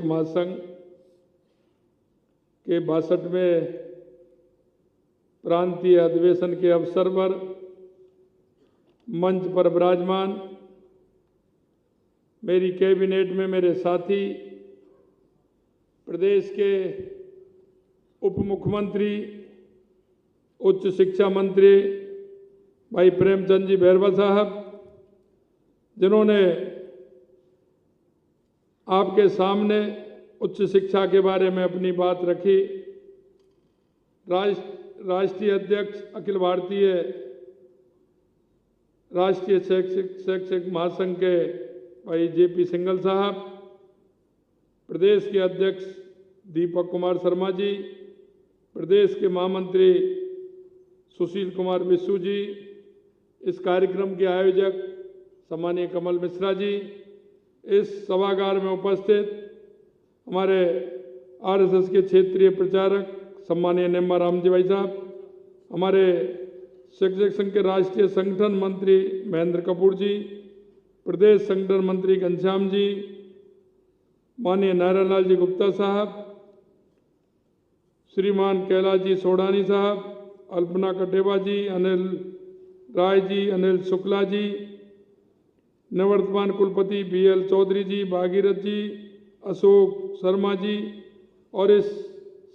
महासंघ के 62वें प्रांतीय अधिवेशन के अवसर पर मंच पर विराजमान मेरी कैबिनेट में मेरे साथी, प्रदेश के उप मुख्यमंत्री, उच्च शिक्षा मंत्री भाई प्रेमचंद जी बैरवा साहब, जिन्होंने आपके सामने उच्च शिक्षा के बारे में अपनी बात रखी, राष्ट्रीय अध्यक्ष अखिल भारतीय राष्ट्रीय शैक्षिक महासंघ के भाई जेपी सिंघल साहब, प्रदेश के अध्यक्ष दीपक कुमार शर्मा जी, प्रदेश के महामंत्री सुशील कुमार बिस्सू जी, इस कार्यक्रम के आयोजक सम्मानीय कमल मिश्रा जी, इस सभागार में उपस्थित हमारे आरएसएस के क्षेत्रीय प्रचारक सम्मानीय निम्मा राम जी भाई साहब, हमारे शिक्षक संघ के राष्ट्रीय संगठन मंत्री महेंद्र कपूर जी, प्रदेश संगठन मंत्री घनश्याम जी, माननीय नारायण लाल जी गुप्ता साहब, श्रीमान कैलाश जी सोडानी साहब, अल्पना कटेवा जी, अनिल राय जी, अनिल शुक्ला जी, निवर्तमान कुलपति बीएल चौधरी जी, भागीरथ जी, अशोक शर्मा जी और इस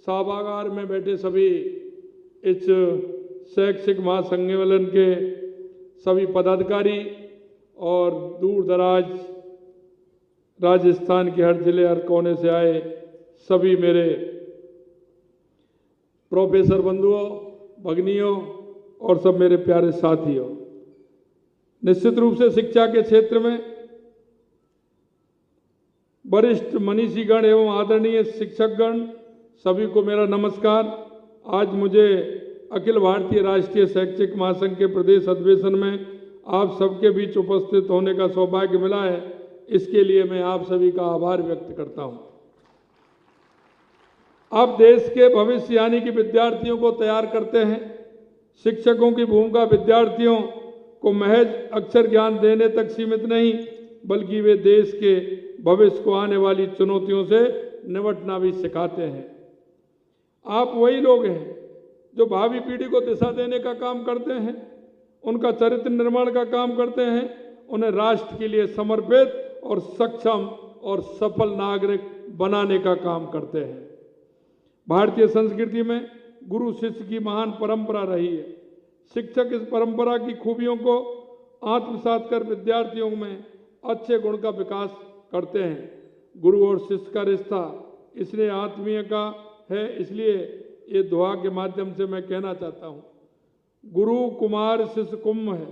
सभागार में बैठे सभी इस शैक्षिक महासम्मेलन के सभी पदाधिकारी और दूर दराज राजस्थान के हर जिले हर कोने से आए सभी मेरे प्रोफेसर बंधुओं, भगिनियों और सब मेरे प्यारे साथियों, निश्चित रूप से शिक्षा के क्षेत्र में वरिष्ठ मनीषीगण एवं आदरणीय शिक्षकगण सभी को मेरा नमस्कार। आज मुझे अखिल भारतीय राष्ट्रीय शैक्षिक महासंघ के प्रदेश अधिवेशन में आप सबके बीच उपस्थित होने का सौभाग्य मिला है, इसके लिए मैं आप सभी का आभार व्यक्त करता हूं। आप देश के भविष्य यानी कि विद्यार्थियों को तैयार करते हैं। शिक्षकों की भूमिका विद्यार्थियों को महज अक्षर ज्ञान देने तक सीमित नहीं, बल्कि वे देश के भविष्य को आने वाली चुनौतियों से निपटना भी सिखाते हैं। आप वही लोग हैं जो भावी पीढ़ी को दिशा देने का काम करते हैं, उनका चरित्र निर्माण का काम करते हैं, उन्हें राष्ट्र के लिए समर्पित और सक्षम और सफल नागरिक बनाने का काम करते हैं। भारतीय संस्कृति में गुरु शिष्य की महान परंपरा रही है। शिक्षक इस परंपरा की खूबियों को आत्मसात कर विद्यार्थियों में अच्छे गुण का विकास करते हैं। गुरु और शिष्य का रिश्ता इसलिए आत्मीय का है, इसलिए ये दुआ के माध्यम से मैं कहना चाहता हूँ, गुरु कुमार शिष्य कुंभ है,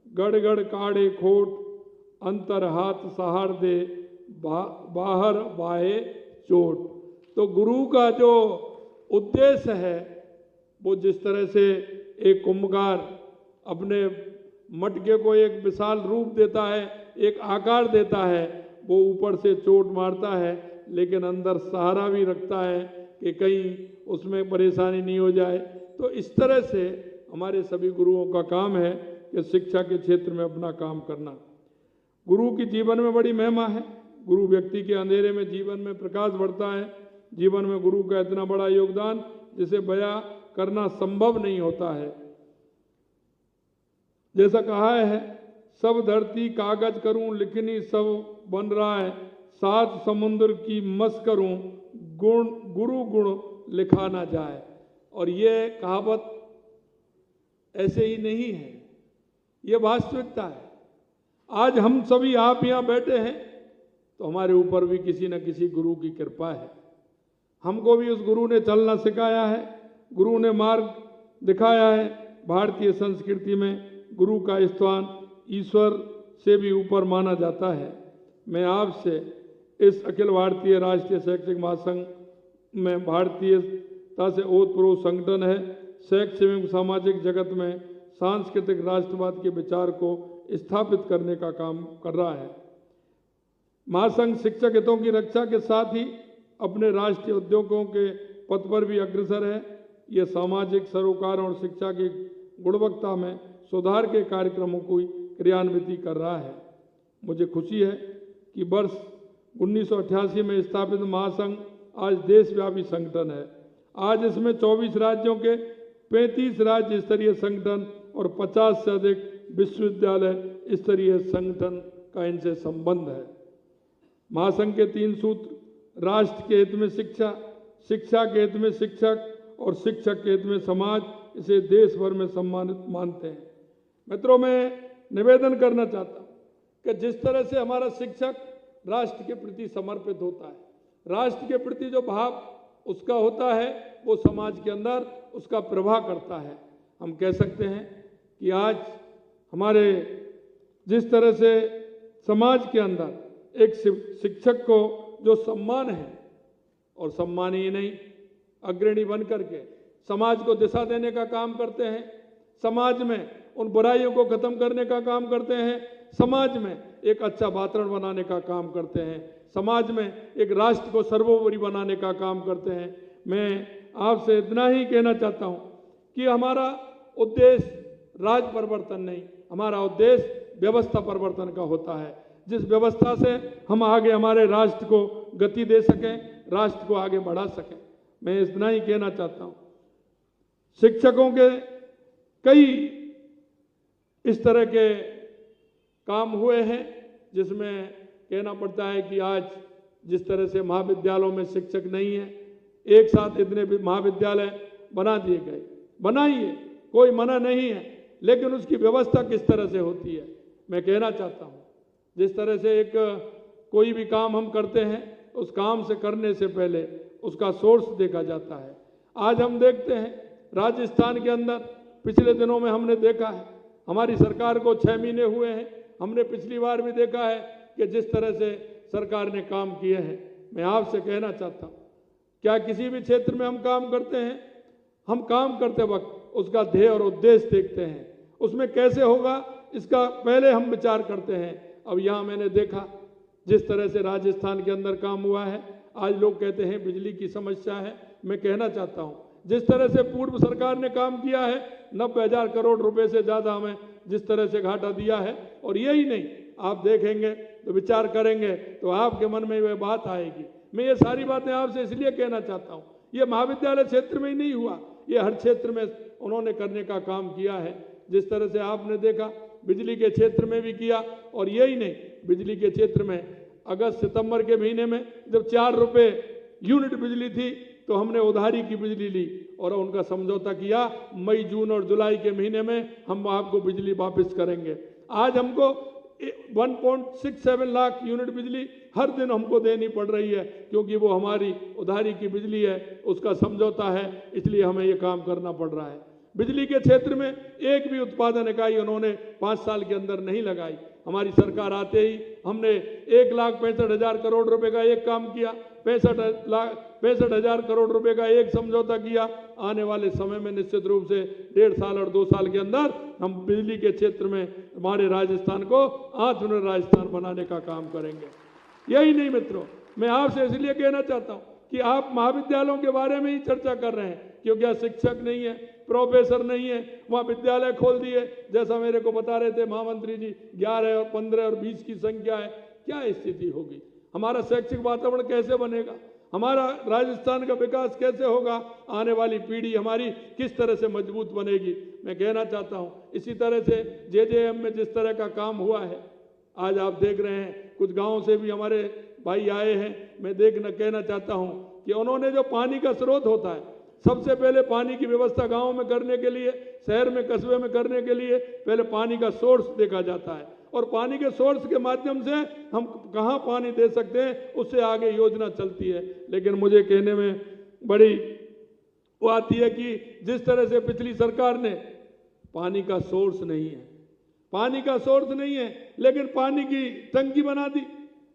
गढ़ गढ़ काढ़े खोट, अंतर हाथ सहार दे, बाहर बाहे चोट। तो गुरु का जो उद्देश्य है वो जिस तरह से एक कुंभकार अपने मटके को एक विशाल रूप देता है, एक आकार देता है, वो ऊपर से चोट मारता है लेकिन अंदर सहारा भी रखता है कि कहीं उसमें परेशानी नहीं हो जाए। तो इस तरह से हमारे सभी गुरुओं का काम है कि शिक्षा के क्षेत्र में अपना काम करना। गुरु की जीवन में बड़ी महिमा है। गुरु व्यक्ति के अंधेरे में जीवन में प्रकाश बढ़ता है। जीवन में गुरु का इतना बड़ा योगदान जिसे बयां करना संभव नहीं होता है। जैसा कहा है, सब धरती कागज करूं लिखनी सब बन रहा है, सात समुद्र की मस करूं गुरु गुण लिखा ना जाए। और ये कहावत ऐसे ही नहीं है, ये वास्तविकता है। आज हम सभी आप यहाँ बैठे हैं तो हमारे ऊपर भी किसी न किसी गुरु की कृपा है। हमको भी उस गुरु ने चलना सिखाया है, गुरु ने मार्ग दिखाया है। भारतीय संस्कृति में गुरु का स्थान ईश्वर से भी ऊपर माना जाता है। मैं आपसे इस अखिल भारतीय राष्ट्रीय शैक्षिक महासंघ में भारतीयता से ओतप्रोत संगठन है, शैक्षिक एवं सामाजिक जगत में सांस्कृतिक राष्ट्रवाद के विचार को स्थापित करने का काम कर रहा है। महासंघ शिक्षक हितों की रक्षा के साथ ही अपने राष्ट्रीय उद्योगों के पथ पर भी अग्रसर है। यह सामाजिक सरोकार और शिक्षा की गुणवत्ता में सुधार के कार्यक्रमों की क्रियान्वित कर रहा है। मुझे खुशी है कि वर्ष 1988 में स्थापित महासंघ आज देशव्यापी संगठन है। आज इसमें 24 राज्यों के 35 राज्य स्तरीय संगठन और 50 से अधिक विश्वविद्यालय स्तरीय संगठन का इनसे संबंध है। महासंघ के 3 सूत्र, राष्ट्र के हित में शिक्षा, शिक्षा के हित में शिक्षक और शिक्षक के हित में समाज, इसे देश भर में सम्मानित मानते हैं। मित्रों, मैं निवेदन करना चाहता हूं कि जिस तरह से हमारा शिक्षक राष्ट्र के प्रति समर्पित होता है, राष्ट्र के प्रति जो भाव उसका होता है वो समाज के अंदर उसका प्रभाव करता है। हम कह सकते हैं कि आज हमारे जिस तरह से समाज के अंदर एक शिक्षक को जो सम्मान है, और सम्मान ही नहीं, अग्रणी बन करके समाज को दिशा देने का काम करते हैं, समाज में उन बुराइयों को खत्म करने का काम करते हैं, समाज में एक अच्छा वातावरण बनाने का काम करते हैं, समाज में एक राष्ट्र को सर्वोपरि बनाने का काम करते हैं। मैं आपसे इतना ही कहना चाहता हूं कि हमारा उद्देश्य राज परिवर्तन नहीं, हमारा उद्देश्य व्यवस्था परिवर्तन का होता है। जिस व्यवस्था से हम आगे हमारे राष्ट्र को गति दे सकें, राष्ट्र को आगे बढ़ा सकें। मैं इतना ही कहना चाहता हूं। शिक्षकों के कई इस तरह के काम हुए हैं जिसमें कहना पड़ता है कि आज जिस तरह से महाविद्यालयों में शिक्षक नहीं है, एक साथ इतने भी महाविद्यालय बना दिए गए, बनाइए, कोई मना नहीं है, लेकिन उसकी व्यवस्था किस तरह से होती है। मैं कहना चाहता हूं, जिस तरह से एक कोई भी काम हम करते हैं, उस काम से करने से पहले उसका सोर्स देखा जाता है। आज हम देखते हैं राजस्थान के अंदर पिछले दिनों में हमने देखा है, हमारी सरकार को 6 महीने हुए हैं, हमने पिछली बार भी देखा है कि जिस तरह से सरकार ने काम किए हैं। मैं आपसे कहना चाहता हूं, क्या किसी भी क्षेत्र में हम काम करते हैं, हम काम करते वक्त उसका ध्येय और उद्देश्य देखते हैं, उसमें कैसे होगा इसका पहले हम विचार करते हैं। अब यहाँ मैंने देखा जिस तरह से राजस्थान के अंदर काम हुआ है, आज लोग कहते हैं बिजली की समस्या है। मैं कहना चाहता हूँ जिस तरह से पूर्व सरकार ने काम किया है, 90,000 करोड़ रुपए से ज़्यादा हमें जिस तरह से घाटा दिया है, और यही नहीं, आप देखेंगे तो विचार करेंगे तो आपके मन में वह बात आएगी। मैं ये सारी बातें आपसे इसलिए कहना चाहता हूँ, ये महाविद्यालय क्षेत्र में ही नहीं हुआ, ये हर क्षेत्र में उन्होंने करने का काम किया है। जिस तरह से आपने देखा बिजली के क्षेत्र में भी किया, और यही नहीं, बिजली के क्षेत्र में अगस्त सितंबर के महीने में जब 4 रुपए यूनिट बिजली थी तो हमने उधारी की बिजली ली और उनका समझौता किया, मई, जून और जुलाई के महीने में हम आपको बिजली वापस करेंगे। आज हमको 1.67 लाख यूनिट बिजली हर दिन हमको देनी पड़ रही है, क्योंकि वो हमारी उधारी की बिजली है, उसका समझौता है, इसलिए हमें ये काम करना पड़ रहा है। बिजली के क्षेत्र में एक भी उत्पादन इकाई उन्होंने 5 साल के अंदर नहीं लगाई। हमारी सरकार आते ही हमने 1,65,000 करोड़ रुपए का एक काम किया, 65,000 करोड़ रुपए का एक समझौता किया। आने वाले समय में निश्चित रूप से 1.5 साल और 2 साल के अंदर हम बिजली के क्षेत्र में हमारे राजस्थान को आत्मनिर्भर राजस्थान बनाने का काम करेंगे। यही नहीं मित्रों, मैं आपसे इसलिए कहना चाहता हूँ कि आप महाविद्यालयों के बारे में ही चर्चा कर रहे हैं, क्योंकि यहाँ शिक्षक नहीं है, प्रोफेसर नहीं है, वहाँ विद्यालय खोल दिए, जैसा मेरे को बता रहे थे महामंत्री जी, 11 और 15 और 20 की संख्या है। क्या स्थिति होगी? हमारा शैक्षिक वातावरण कैसे बनेगा? हमारा राजस्थान का विकास कैसे होगा? आने वाली पीढ़ी हमारी किस तरह से मजबूत बनेगी? मैं कहना चाहता हूँ इसी तरह से JJM में जिस तरह का काम हुआ है, आज आप देख रहे हैं कुछ गाँव से भी हमारे भाई आए हैं। मैं कहना चाहता हूँ कि उन्होंने जो पानी का स्रोत होता है, सबसे पहले पानी की व्यवस्था गांव में करने के लिए, शहर में, कस्बे में करने के लिए पहले पानी का सोर्स देखा जाता है, और पानी के सोर्स के माध्यम से हम कहां पानी दे सकते हैं उससे आगे योजना चलती है। लेकिन मुझे कहने में बड़ी वो आती है कि जिस तरह से पिछली सरकार ने, पानी का सोर्स नहीं है, पानी का सोर्स नहीं है, लेकिन पानी की टंकी बना दी।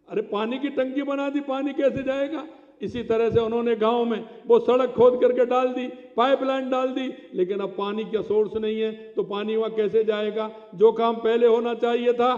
अरे पानी की टंकी बना दी, पानी कैसे जाएगा? इसी तरह से उन्होंने गांव में वो सड़क खोद करके डाल दी, पाइपलाइन डाल दी, लेकिन अब पानी का सोर्स नहीं है तो पानी वहां कैसे जाएगा? जो काम पहले होना चाहिए था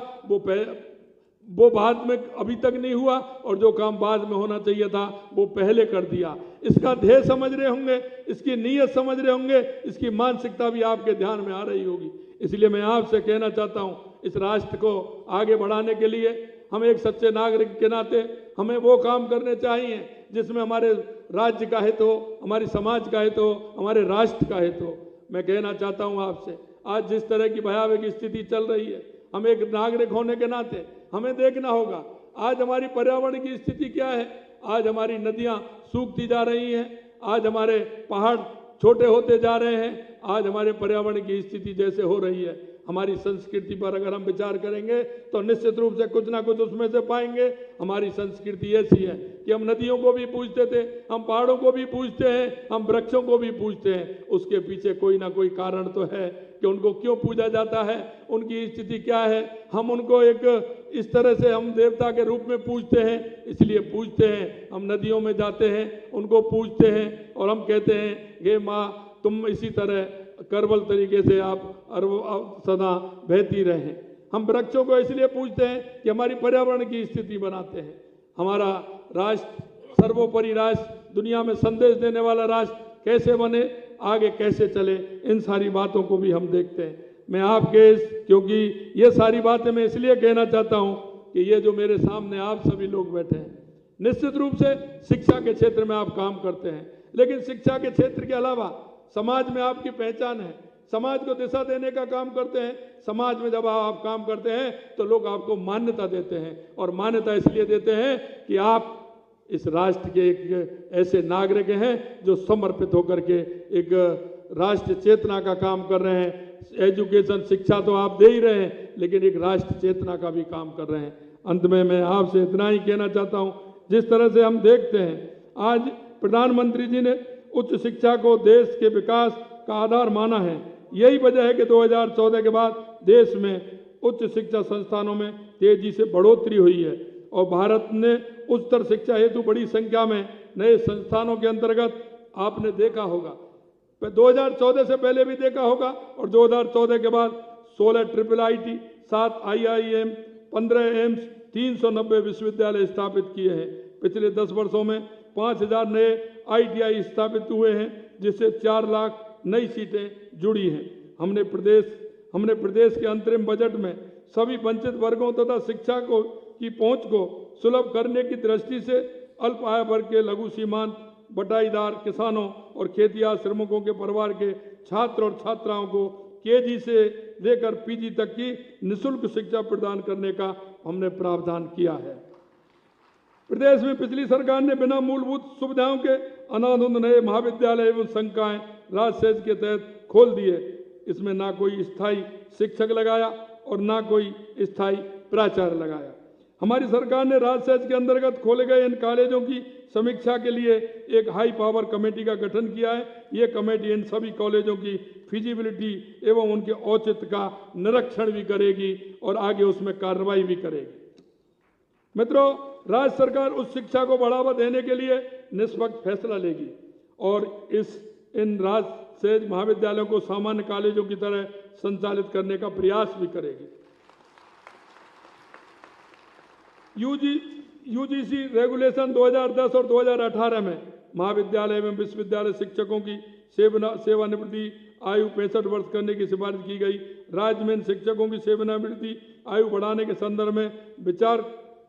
वो बाद में अभी तक नहीं हुआ, और जो काम बाद में होना चाहिए था वो पहले कर दिया। इसका ध्येय समझ रहे होंगे, इसकी नीयत समझ रहे होंगे, इसकी मानसिकता भी आपके ध्यान में आ रही होगी। इसलिए मैं आपसे कहना चाहता हूं, इस राष्ट्र को आगे बढ़ाने के लिए हम एक सच्चे नागरिक के नाते हमें वो काम करने चाहिए जिसमें हमारे राज्य का हित हो, हमारी समाज का हित हो, हमारे राष्ट्र का हित हो। मैं कहना चाहता हूं आपसे, आज जिस तरह की भयावह स्थिति चल रही है, हम एक नागरिक होने के नाते हमें देखना होगा आज हमारी पर्यावरण की स्थिति क्या है। आज हमारी नदियां सूखती जा रही हैं, आज हमारे पहाड़ छोटे होते जा रहे हैं, आज हमारे पर्यावरण की स्थिति जैसे हो रही है, हमारी संस्कृति पर अगर हम विचार करेंगे तो निश्चित रूप से कुछ ना कुछ उसमें से पाएंगे। हमारी संस्कृति ऐसी है कि हम नदियों को भी पूजते थे, हम पहाड़ों को भी पूजते हैं, हम वृक्षों को भी पूजते हैं। उसके पीछे कोई ना कोई कारण तो है कि उनको क्यों पूजा जाता है, उनकी स्थिति क्या है। हम उनको एक इस तरह से हम देवता के रूप में पूजते हैं, इसलिए पूजते हैं। हम नदियों में जाते हैं, उनको पूजते हैं और हम कहते हैं हे माँ तुम इसी तरह करबल तरीके से आप सदा बहती रहें। हम वृक्षों को इसलिए पूजते हैं कि हमारी पर्यावरण की स्थिति बनाते हैं। हमारा राष्ट्र सर्वोपरि राष्ट्र, दुनिया में संदेश देने वाला राष्ट्र कैसे बने, आगे कैसे चले, इन सारी बातों को भी हम देखते हैं। मैं आपके क्योंकि ये सारी बातें मैं इसलिए कहना चाहता हूं कि ये जो मेरे सामने आप सभी लोग बैठे हैं, निश्चित रूप से शिक्षा के क्षेत्र में आप काम करते हैं, लेकिन शिक्षा के क्षेत्र के अलावा समाज में आपकी पहचान है, समाज को दिशा देने का काम करते हैं। समाज में जब आप काम करते हैं तो लोग आपको मान्यता देते हैं, और मान्यता इसलिए देते हैं कि आप इस राष्ट्र के एक ऐसे नागरिक हैं जो समर्पित होकर के एक राष्ट्र चेतना का काम कर रहे हैं। एजुकेशन शिक्षा तो आप दे ही रहे हैं, लेकिन एक राष्ट्र चेतना का भी काम कर रहे हैं। अंत में मैं आपसे इतना ही कहना चाहता हूं, जिस तरह से हम देखते हैं आज प्रधानमंत्री जी ने उच्च शिक्षा को देश के विकास का आधार माना है। यही वजह है कि 2014 के बाद देश में उच्च शिक्षा संस्थानों में तेजी से बढ़ोतरी हुई है और भारत ने उच्चतर शिक्षा हेतु बड़ी संख्या में नए संस्थानों के अंतर्गत आपने देखा होगा, 2014 से पहले भी देखा होगा और 2014 के बाद 16 IIIT, 7 IIM, 15 एम्स, 390 विश्वविद्यालय स्थापित किए हैं। पिछले 10 वर्षों में 5000 नए ITI स्थापित हुए हैं, जिससे 4 लाख नई सीटें जुड़ी हैं। हमने प्रदेश के अंतरिम बजट में सभी वंचित वर्गों तथा शिक्षा की पहुंच को सुलभ करने की दृष्टि से अल्प आय वर्ग के लघु सीमांत बटाईदार किसानों और खेतिया श्रमिकों के परिवार के छात्र और छात्राओं को KG से लेकर PG तक की निःशुल्क शिक्षा प्रदान करने का हमने प्रावधान किया है। प्रदेश में पिछली सरकार ने बिना मूलभूत सुविधाओं के अनाधुंध नए महाविद्यालय एवं संकाय राजसेज के तहत खोल दिए। इसमें ना कोई स्थायी शिक्षक लगाया और ना कोई स्थायी प्राचार्य लगाया। हमारी सरकार ने राजसेज के अंतर्गत खोले गए इन कॉलेजों की समीक्षा के लिए एक हाई पावर कमेटी का गठन किया है। ये कमेटी इन सभी कॉलेजों की फिजिबिलिटी एवं उनके औचित्य का निरीक्षण भी करेगी और आगे उसमें कार्रवाई भी करेगी। मित्रों, राज्य सरकार उच्च शिक्षा को बढ़ावा देने के लिए निष्पक्ष फैसला लेगी और इन राजसेज महाविद्यालयों को सामान्य कॉलेजों की तरह संचालित करने का प्रयास भी करेगी। UGC रेगुलेशन 2010 और 2018 में महाविद्यालय एवं विश्वविद्यालय शिक्षकों की सेवानिवृत्ति आयु 65 वर्ष करने की सिफारिश की गई। राज्य में शिक्षकों की सेवानिवृत्ति आयु बढ़ाने के संदर्भ में विचार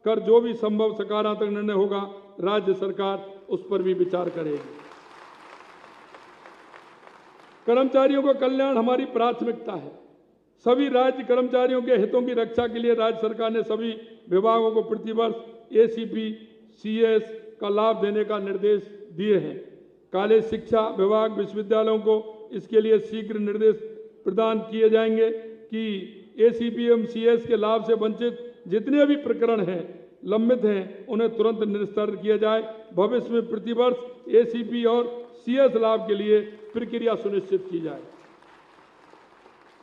कर जो भी संभव सकारात्मक निर्णय होगा, राज्य सरकार उस पर भी विचार करेगी। कर्मचारियों का कल्याण हमारी प्राथमिकता है। सभी राज्य कर्मचारियों के हितों की रक्षा के लिए राज्य सरकार ने सभी विभागों को प्रतिवर्ष ACP CS का लाभ देने का निर्देश दिए हैं। कॉलेज शिक्षा विभाग विश्वविद्यालयों को इसके लिए शीघ्र निर्देश प्रदान किए जाएंगे कि ACP एवं CS के लाभ से वंचित जितने भी प्रकरण हैं लंबित हैं, उन्हें तुरंत निस्तारित किया जाए। भविष्य में प्रतिवर्ष ACP और CS लाभ के लिए प्रक्रिया सुनिश्चित की जाए।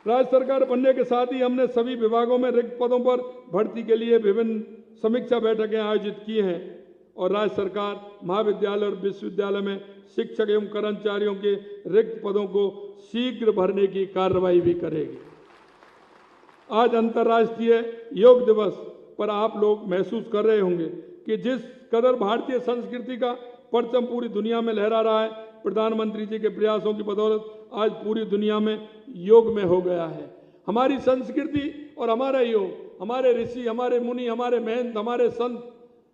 राज्य सरकार बनने के साथ ही हमने सभी विभागों में रिक्त पदों पर भर्ती के लिए विभिन्न समीक्षा बैठकें आयोजित की हैं और राज्य सरकार महाविद्यालय और विश्वविद्यालय में शिक्षक एवं कर्मचारियों के रिक्त पदों को शीघ्र भरने की कार्रवाई भी करेगी। आज अंतर्राष्ट्रीय योग दिवस पर आप लोग महसूस कर रहे होंगे कि जिस कदर भारतीय संस्कृति का परचम पूरी दुनिया में लहरा रहा है, प्रधानमंत्री जी के प्रयासों की बदौलत आज पूरी दुनिया में योग में हो गया है। हमारी संस्कृति और हमारा योग, हमारे ऋषि, हमारे मुनि, हमारे महंत, हमारे संत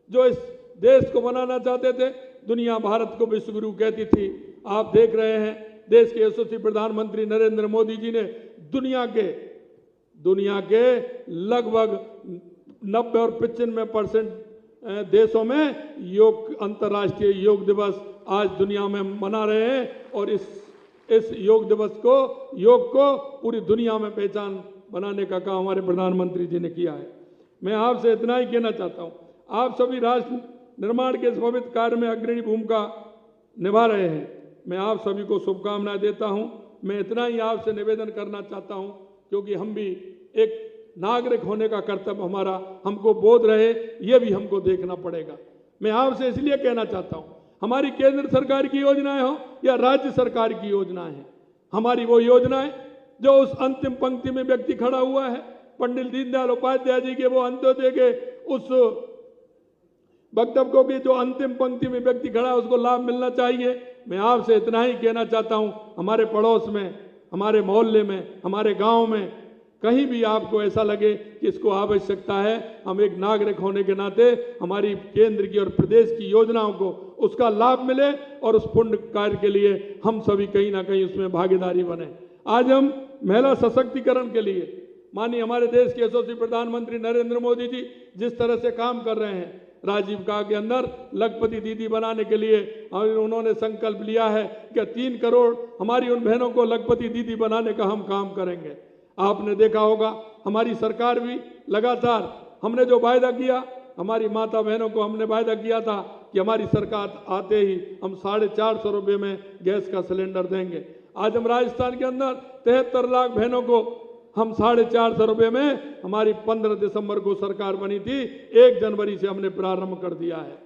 जो इस देश को बनाना चाहते थे, दुनिया भारत को विश्वगुरु कहती थी। आप देख रहे हैं देश के यशस्वी प्रधानमंत्री नरेंद्र मोदी जी ने दुनिया के लगभग 90 और 95% देशों में अंतर्राष्ट्रीय योग दिवस आज दुनिया में मना रहे हैं और इस योग दिवस को, योग को पूरी दुनिया में पहचान बनाने का काम हमारे प्रधानमंत्री जी ने किया है। मैं आपसे इतना ही कहना चाहता हूं, आप सभी राष्ट्र निर्माण के इस पवित्र कार्य में अग्रणी भूमिका निभा रहे हैं। मैं आप सभी को शुभकामनाएं देता हूं। मैं इतना ही आपसे निवेदन करना चाहता हूं, क्योंकि हम भी एक नागरिक होने का कर्तव्य हमारा, हमको बोध रहे, ये भी हमको देखना पड़ेगा। मैं आपसे इसलिए कहना चाहता हूं, हमारी केंद्र सरकार की योजनाएं हो या राज्य सरकार की योजनाएं हैं, हमारी वो योजनाएं जो उस अंतिम पंक्ति में व्यक्ति खड़ा हुआ है, पंडित दीनदयाल उपाध्याय जी के वो अंत्योदय के उस वक्तव्य को भी जो अंतिम पंक्ति में व्यक्ति खड़ा है उसको लाभ मिलना चाहिए। मैं आपसे इतना ही कहना चाहता हूं, हमारे पड़ोस में, हमारे मोहल्ले में, हमारे गांव में कहीं भी आपको ऐसा लगे कि इसको आवश्यकता है, हम एक नागरिक होने के नाते हमारी केंद्र की और प्रदेश की योजनाओं को उसका लाभ मिले और उस पुण्य कार्य के लिए हम सभी कहीं ना कहीं उसमें भागीदारी बने। आज हम महिला सशक्तिकरण के लिए माननीय हमारे देश के यशस्वी प्रधानमंत्री नरेंद्र मोदी जी जिस तरह से काम कर रहे हैं, राजीव गांव के अंदर लखपति दीदी बनाने के लिए उन्होंने संकल्प लिया है कि 3 करोड़ हमारी उन बहनों को लखपति दीदी बनाने का हम काम करेंगे। आपने देखा होगा हमारी सरकार भी लगातार, हमने जो वायदा किया, हमारी माता बहनों को हमने वायदा किया था कि हमारी सरकार आते ही हम 450 रुपये में गैस का सिलेंडर देंगे। आज हम राजस्थान के अंदर 73 लाख बहनों को हम 450 रुपये में, हमारी 15 दिसंबर को सरकार बनी थी, 1 जनवरी से हमने प्रारंभ कर दिया है।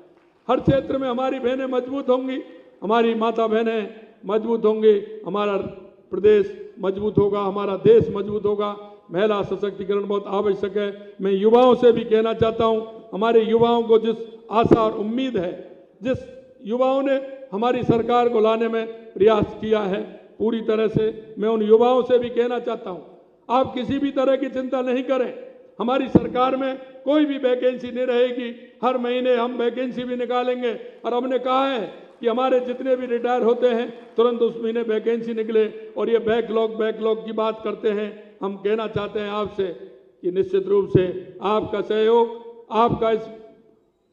हर क्षेत्र में हमारी बहनें मजबूत होंगी, हमारी माता बहनें मजबूत होंगी, हमारा प्रदेश मजबूत होगा, हमारा देश मजबूत होगा। महिला सशक्तिकरण बहुत आवश्यक है। मैं युवाओं से भी कहना चाहता हूं, हमारे युवाओं को जिस आशा और उम्मीद है, जिस युवाओं ने हमारी सरकार को लाने में प्रयास किया है पूरी तरह से, मैं उन युवाओं से भी कहना चाहता हूं, आप किसी भी तरह की चिंता नहीं करें। हमारी सरकार में कोई भी वैकेंसी नहीं रहेगी, हर महीने हम वैकेंसी भी निकालेंगे और हमने कहा है कि हमारे जितने भी रिटायर होते हैं तुरंत उस महीने वैकेंसी निकले। और ये बैकलॉग की बात करते हैं, हम कहना चाहते हैं आपसे कि निश्चित रूप से आपका सहयोग,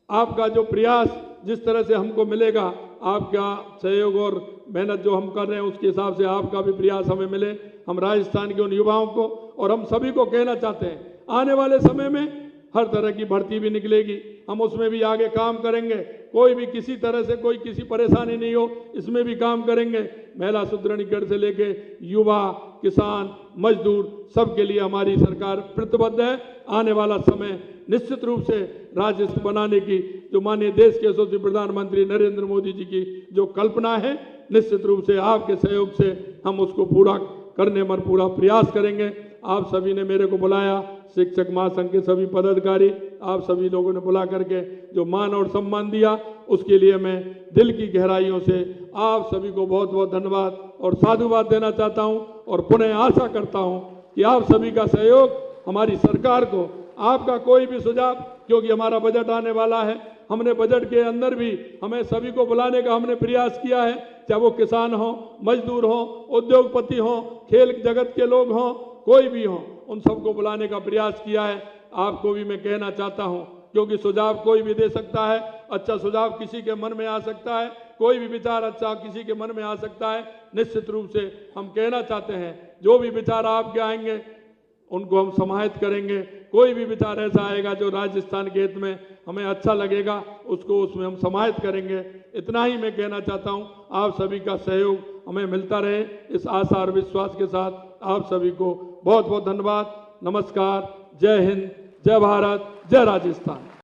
आपका जो प्रयास जिस तरह से हमको मिलेगा, आपका सहयोग और मेहनत जो हम कर रहे हैं उसके हिसाब से आपका भी प्रयास हमें मिले। हम राजस्थान के उन युवाओं को और हम सभी को कहना चाहते हैं, आने वाले समय में हर तरह की भर्ती भी निकलेगी, हम उसमें भी आगे काम करेंगे। कोई भी किसी तरह से कोई किसी परेशानी नहीं हो, इसमें भी काम करेंगे। महिला सुदृढ़ीकरण से लेके युवा, किसान, मजदूर, सबके लिए हमारी सरकार प्रतिबद्ध है। आने वाला समय निश्चित रूप से राज्य बनाने की जो माननीय देश के यशस्वी प्रधानमंत्री नरेंद्र मोदी जी की जो कल्पना है, निश्चित रूप से आपके सहयोग से हम उसको पूरा करने में पूरा प्रयास करेंगे। आप सभी ने मेरे को बुलाया, शिक्षक महासंघ के सभी पदाधिकारी, आप सभी लोगों ने बुला करके जो मान और सम्मान दिया, उसके लिए मैं दिल की गहराइयों से आप सभी को बहुत बहुत धन्यवाद और साधुवाद देना चाहता हूं और पुनः आशा करता हूं कि आप सभी का सहयोग हमारी सरकार को, आपका कोई भी सुझाव, क्योंकि हमारा बजट आने वाला है, हमने बजट के अंदर भी हमें सभी को बुलाने का हमने प्रयास किया है, चाहे वो किसान हो, मजदूर हो, उद्योगपति हो, खेल जगत के लोग हों, कोई भी हो, उन सबको बुलाने का प्रयास किया है। आपको भी मैं कहना चाहता हूं, क्योंकि सुझाव कोई भी दे सकता है, अच्छा सुझाव किसी के मन में आ सकता है, कोई भी विचार अच्छा किसी के मन में आ सकता है। निश्चित रूप से हम कहना चाहते हैं, जो भी विचार आपके आएंगे उनको हम समाहित करेंगे। कोई भी विचार ऐसा आएगा जो राजस्थान के हित में हमें अच्छा लगेगा, उसको उसमें हम समाहित करेंगे। इतना ही मैं कहना चाहता हूं, आप सभी का सहयोग हमें मिलता रहे, इस आशा और विश्वास के साथ आप सभी को बहुत बहुत धन्यवाद। नमस्कार, जय हिंद, जय भारत, जय राजस्थान।